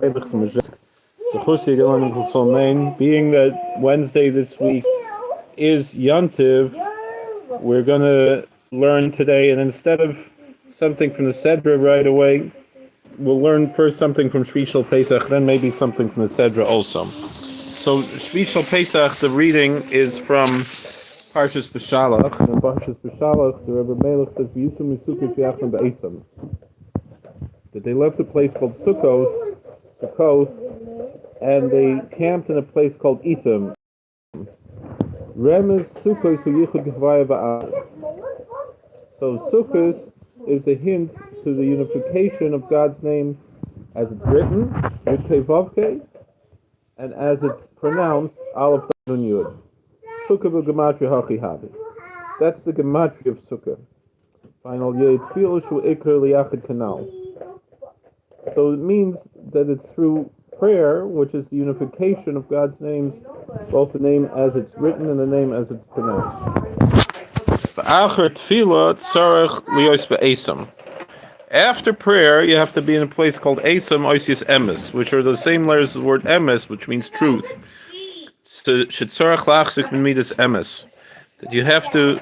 Being that Wednesday this week is Yontiv, we're going to learn today, and instead of something from the Sedra right away, we'll learn first something from Shvii Shel Pesach, then maybe something from the Sedra also. So Shvii Shel Pesach, the reading is from Parshas Beshalach. In Parshas Beshalach, the Rebbe says, "V'yisum misukos v'yachnu ba'esam," that they left a place called Sukkos, and they camped in a place called Etham. Remez Sukkos hu yichud gevaya ba'ad. So Sukkos is a hint to the unification of God's name as it's written, Yud Kei Vav Kei, and as it's pronounced, Aleph Nun Yud. Sukkah v'gematria hachi havi. That's the gematria of Sukkah. Final Yeh Tfilah shu ikar liyachid kanal. So it means that it's through prayer, which is the unification of God's names, both the name as it's written and the name as it's pronounced. After prayer, you have to be in a place called Esam, Oisius Emes, which are the same letters as the word Emes, which means truth. That you have to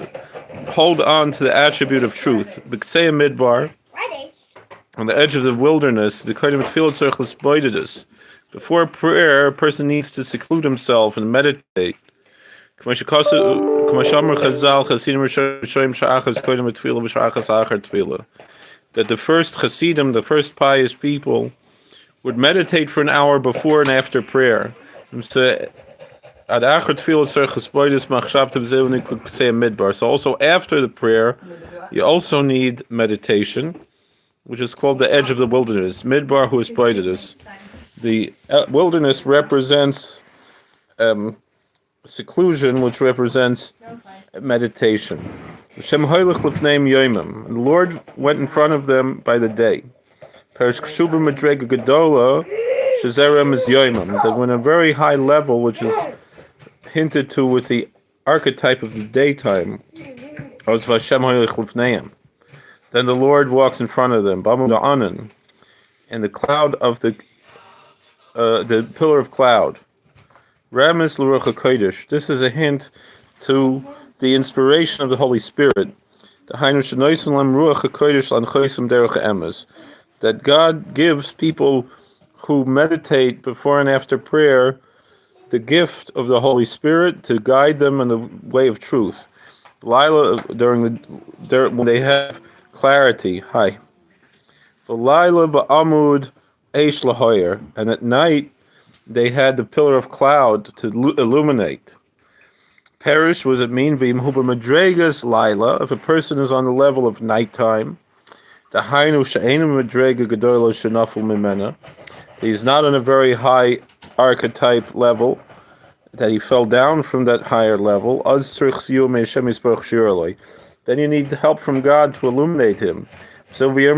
hold on to the attribute of truth. Midbar, on the edge of the wilderness, the before prayer, a person needs to seclude himself and meditate. That the first Hasidim, the first pious people, would meditate for an hour before and after prayer. So also after the prayer, you also need meditation, which is called the edge of the wilderness. Midbar hu espoidus. The wilderness represents seclusion, which represents meditation. The Lord went in front of them by the day. That when a very high level, which is hinted to with the archetype of the daytime, then the Lord walks in front of them, and the cloud of the pillar of cloud. This is a hint to the inspiration of the Holy Spirit. That God gives people who meditate before and after prayer the gift of the Holy Spirit to guide them in the way of truth. When they have clarity. And at night they had the pillar of cloud to illuminate. Perish, was it mean if a person is on the level of nighttime, he's not on a very high archetype level, that he fell down from that higher level, then you need help from God to illuminate him. So later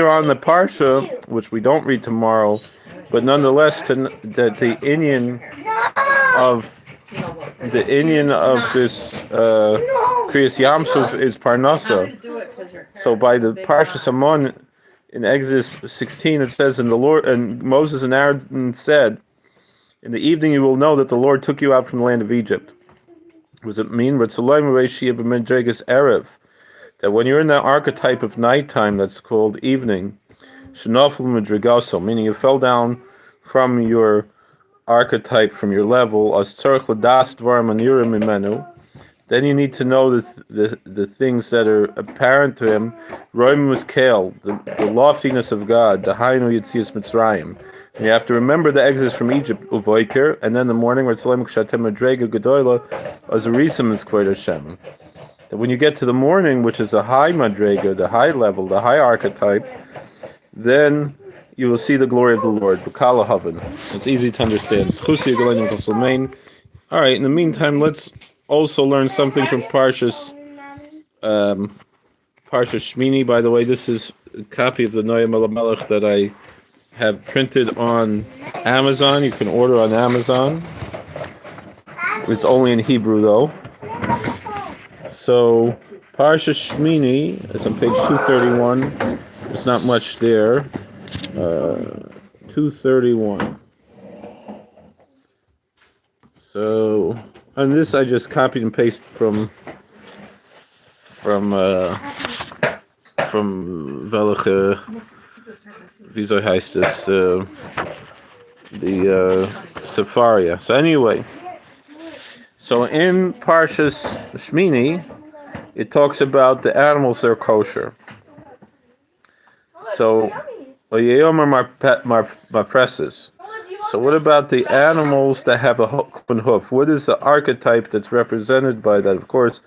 on the Parsha, which we don't read tomorrow, but nonetheless that the Inyan of this Kriyas Yamsuf is Parnasa. So by the Parsha Samon in Exodus 16 it says, and Moses and Aaron said, in the evening you will know that the Lord took you out from the land of Egypt. What does it mean? That when you're in that archetype of nighttime that's called evening, meaning you fell down from your archetype, from your level, then you need to know the things that are apparent to him. The loftiness of God, the Hainu Yitzias Mitzrayim. And you have to remember the exodus from Egypt, uvoiker, and then the morning where that when you get to the morning, which is a high madrega, the high level, the high archetype, then you will see the glory of the Lord. It's easy to understand. All right, in the meantime, let's also learn something from Parshas Shmini. By the way, this is a copy of the Noam Elimelech that I have printed on Amazon. You can order on Amazon. It's only in Hebrew though. So Parsha Shmini is on page 231. There's not much there. 231. So, and this I just copied and pasted from welche, wieso heißt es, the Sefaria. So anyway, so in Parshas Shmini, it talks about the animals that are kosher. So, Marpresses. So what about the animals that have a hoof? What is the archetype that's represented by that? Of course,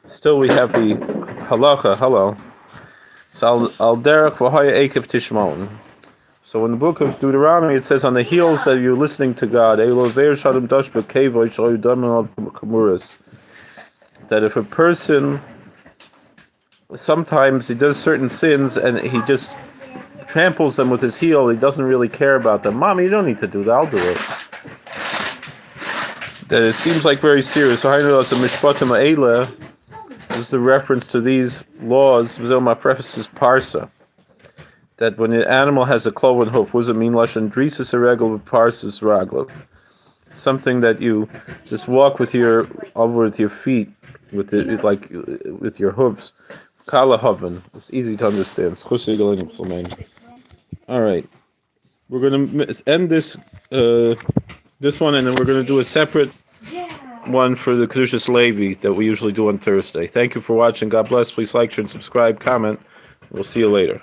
still we have the halacha. Hello. So al derech v'haya ekev tishmon. So in the book of Deuteronomy, it says, on the heels that you're listening to God, that if a person, sometimes he does certain sins and he just tramples them with his heel, he doesn't really care about them. Mommy, you don't need to do that, I'll do it. That it seems like very serious. So this is a reference to these laws, parsa, that when an animal has a cloven hoof, what does it mean? Lashon drisus a regel with parsus raglav. Something that you just walk with your feet, with your hooves. Kala hoven. It's easy to understand. All right, we're gonna end this one, and then we're gonna do a separate one for the Kedushas Levi that we usually do on Thursday. Thank you for watching. God bless. Please like, share, and subscribe. Comment. We'll see you later.